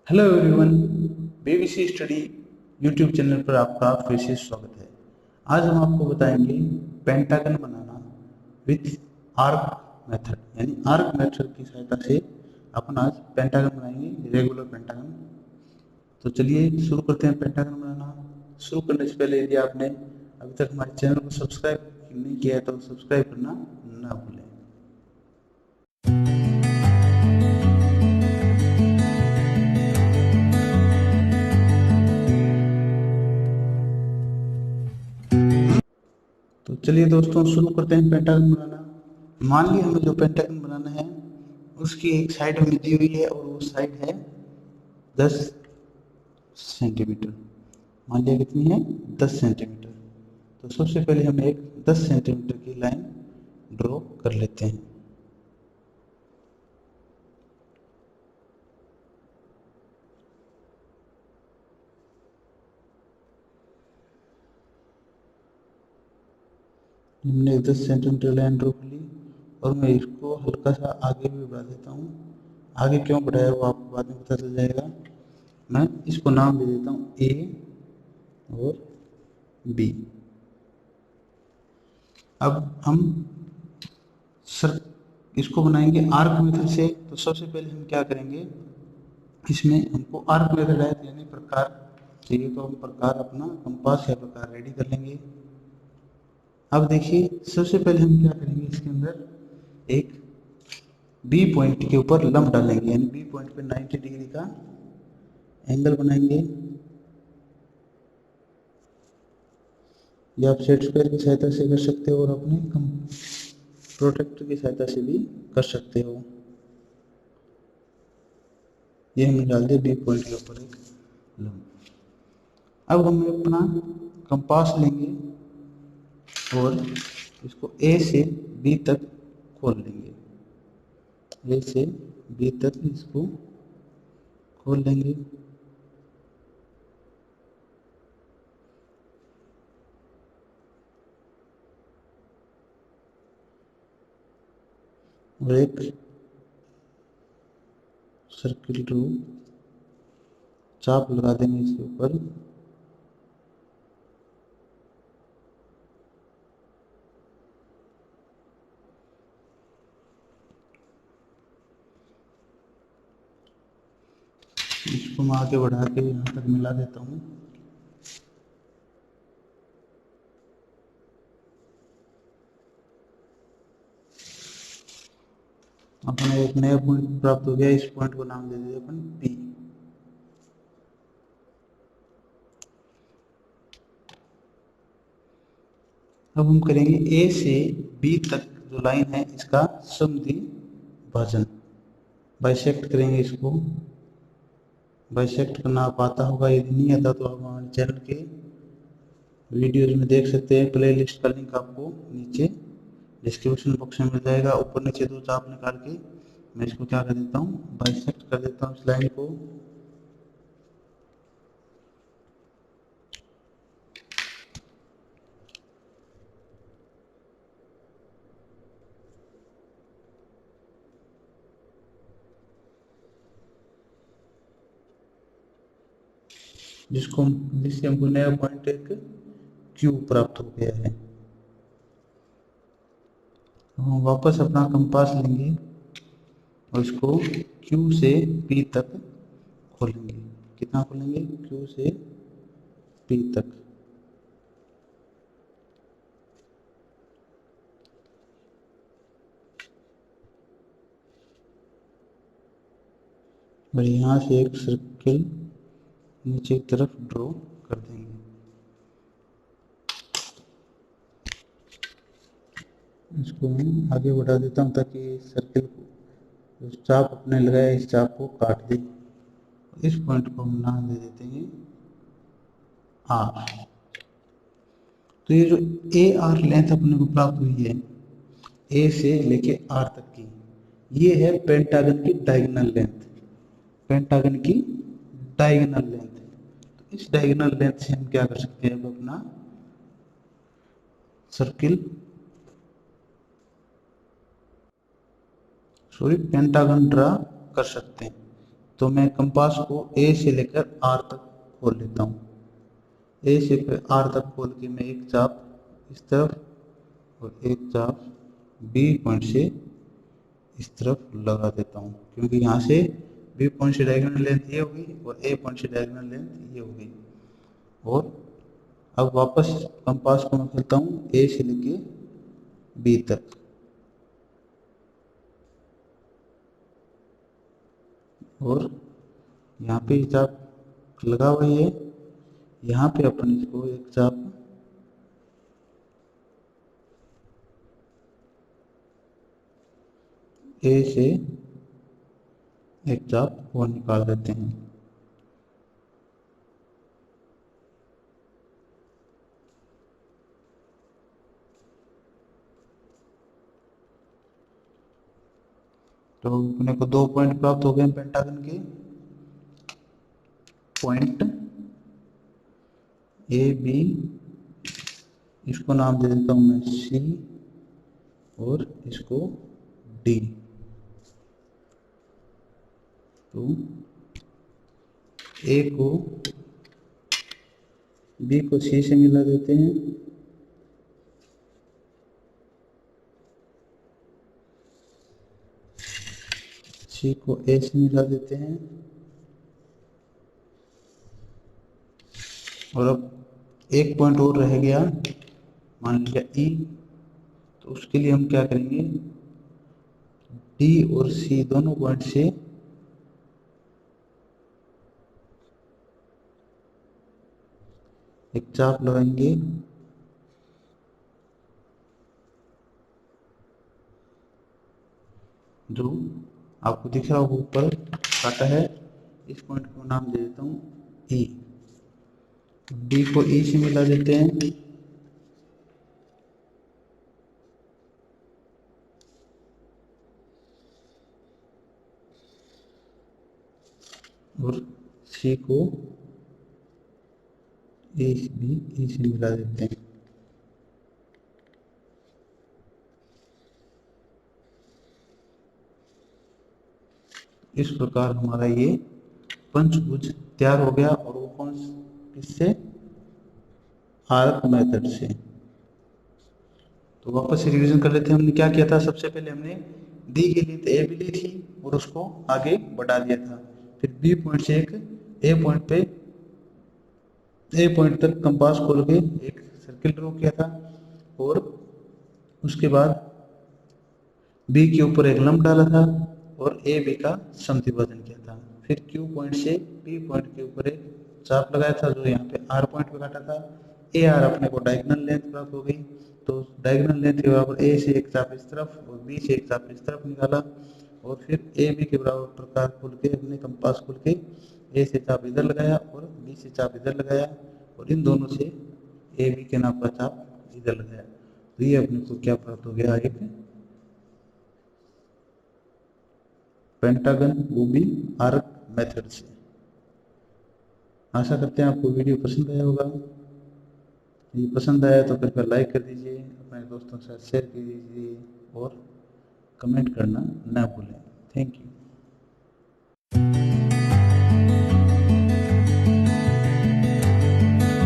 Hello everyone, BBC study YouTube channel पर आपका फिर से स्वागत है। आज हम आपको बताएंगे pentagon banana with arc method, यानी आर्क मेथड की सहायता से अपन आज पेंटागन बनाएंगे, रेगुलर पेंटागन। तो चलिए शुरू करते हैं पेंटागन बनाना। शुरू करने से पहले यदि आपने अभी तक हमारे चैनल को सब्सक्राइब नहीं किया है तो सब्सक्राइब करना ना भूलें। तो चलिए दोस्तों शुरू करते हैं पेंटागन बनाना। मान ली हमें जो पेंटागन बनाना है उसकी एक साइड हमें दी हुई है और वो साइड है 10 सेंटीमीटर। मान लिया कितनी है 10 सेंटीमीटर। तो सबसे पहले हम एक 10 सेंटीमीटर की लाइन ड्रॉ कर लेते हैं। हमने एक 10 सेंटीमीटर लाइन ड्रॉ कर ली और मैं इसको हल्का सा आगे भी बढ़ा देता हूँ। आगे क्यों बढ़ाया वो आपको बाद में पता चल जाएगा। मैं इसको नाम दे देता हूँ ए और बी। अब हम सर इसको बनाएंगे आर्क मेथड से। तो सबसे पहले हम क्या करेंगे, इसमें हमको आर्क मेथड है यानी प्रकार चाहिए, तो हम प्रकार अपना कंपास या प्रकार रेडी कर लेंगे। अब देखिए सबसे पहले हम क्या करेंगे, इसके अंदर एक बी पॉइंट के ऊपर लंब डालेंगे, यानी बी पॉइंट पे 90 डिग्री का एंगल बनाएंगे। या आप सेट स्क्वायर की सहायता से कर सकते हो और अपने प्रोटेक्टर की सहायता से भी कर सकते हो। ये हमने डाल दिया बी पॉइंट के ऊपर एक लंब। अब हम अपना कंपास लेंगे और इसको ए से बी तक खोल लेंगे। ए से बी तक इसको खोल लेंगे। और एक सर्किल ड्रॉ चाप लगा देंगे इसके ऊपर। इसको मैं आगे बढ़ा के यहाँ तक मिला देता हूँ। अपना एक नया पॉइंट प्राप्त हो गया। इस पॉइंट को नाम दे देते अपन पी। अब हम करेंगे ए से बी तक जो लाइन है इसका समद्वि भाजन, बाइसेक्ट करेंगे इसको। बाइसेक्ट करना आप आता होगा, यदि नहीं आता तो आप हमारे चैनल के वीडियोज में देख सकते हैं। प्ले लिस्ट का लिंक आपको नीचे डिस्क्रिप्शन बॉक्स में मिल जाएगा। ऊपर नीचे दो चाप निकाल के मैं इसको क्या कर देता हूँ, बाइसेक्ट कर देता हूँ इस लाइन को। जिससे हमको नया पॉइंट एक क्यू प्राप्त हो गया है। हम वापस अपना कंपास लेंगे और इसको क्यू से पी तक खोलेंगे। कितना खोलेंगे, क्यू से पी तक। और यहाँ से एक सर्किल नीचे की तरफ ड्रॉ कर देंगे। इसको मैं आगे बढ़ा देता हूँ ताकि सर्किल को जो चाप अपने लगाया इस चाप को काट दे। इस पॉइंट को हम नाम दे देते हैं आर। तो ये जो ए आर लेंथ अपने को प्राप्त हुई है ए से लेके आर तक की, ये है पेंटागन की डायगोनल लेंथ। पेंटागन की डायगोनल लेंथ। तो इस डायगोनल लेंथ से हम क्या कर सकते हैं, अब अपना सर्किल पेंटागन ड्रा कर सकते हैं। तो मैं कंपास को ए से लेकर आर तक खोल लेता हूँ। ए से फिर आर तक खोल के मैं एक चाप इस तरफ और एक चाप बी पॉइंट से इस तरफ लगा देता हूँ, क्योंकि यहाँ से बी पॉइंट से डायगोनल लेंथ ये होगी और ए पॉइंट से डायगोनल लेंथ ये होगी। और अब वापस कंपास को मैं खोलता हूँ ए से लेके बी तक, और यहाँ पे चाप लगा हुआ है, यहाँ पे अपन इसको एक चाप ए से एक चाप और निकाल देते हैं। तो अपने को 2 पॉइंट प्राप्त हो गए पेंटागन के। पॉइंट ए बी, इसको नाम दे देता हूं मैं सी और इसको डी। तो ए को बी को सी से मिला देते हैं, सी को ए से मिला देते हैं, और अब एक पॉइंट और रह गया, मान लिया ई। तो उसके लिए हम क्या करेंगे, डी और सी दोनों पॉइंट से एक चाप लगाएंगे, जो आपको दिख रहा होगा ऊपर काटा है। इस पॉइंट को नाम दे देता हूँ ई। डी को ई से मिला देते हैं, और सी को ए भी ई से मिला देते हैं। इस प्रकार हमारा ये पंचभुज तैयार हो गया, और वो कौन किससे, आर्क मेथड से। तो वापस से रिवीजन कर लेते हैं। हमने क्या किया था, सबसे पहले हमने दी गई लेंथ ए भी ली थी और उसको आगे बढ़ा दिया था। फिर बी पॉइंट से एक ए पॉइंट तक कंपास खोल के एक सर्किल ड्रॉ किया था, और उसके बाद बी के ऊपर एक लंब डाला था और ए बी का समद्विभाजन किया था। फिर क्यू पॉइंट से बी पॉइंट के ऊपर एक चाप लगाया था, जो यहाँ पे आर पॉइंट पे काटा था। ए आर अपने को डायगोनल लेंथ प्राप्त हो गई, तो डायगोनल लेंथ के बराबर ए से एक चाप इस तरफ और बी से एक चाप इस तरफ निकाला, और फिर ए बी के बराबर प्रकार खोल के अपने कंपास खोल के ए से चाप इधर लगाया और बी से चाप इधर लगाया, और इन दोनों से ए बी के नाप का चाप इधर लगाया। तो ये अपने को क्या प्राप्त हो गया, एक पेंटागन, वो भी आर्क मेथड से। आशा करते हैं आपको वीडियो पसंद आया होगा। ये पसंद आया तो कृपया लाइक कर दीजिए, अपने दोस्तों के साथ शेयर कर दीजिए और कमेंट करना ना भूलें। Thank you.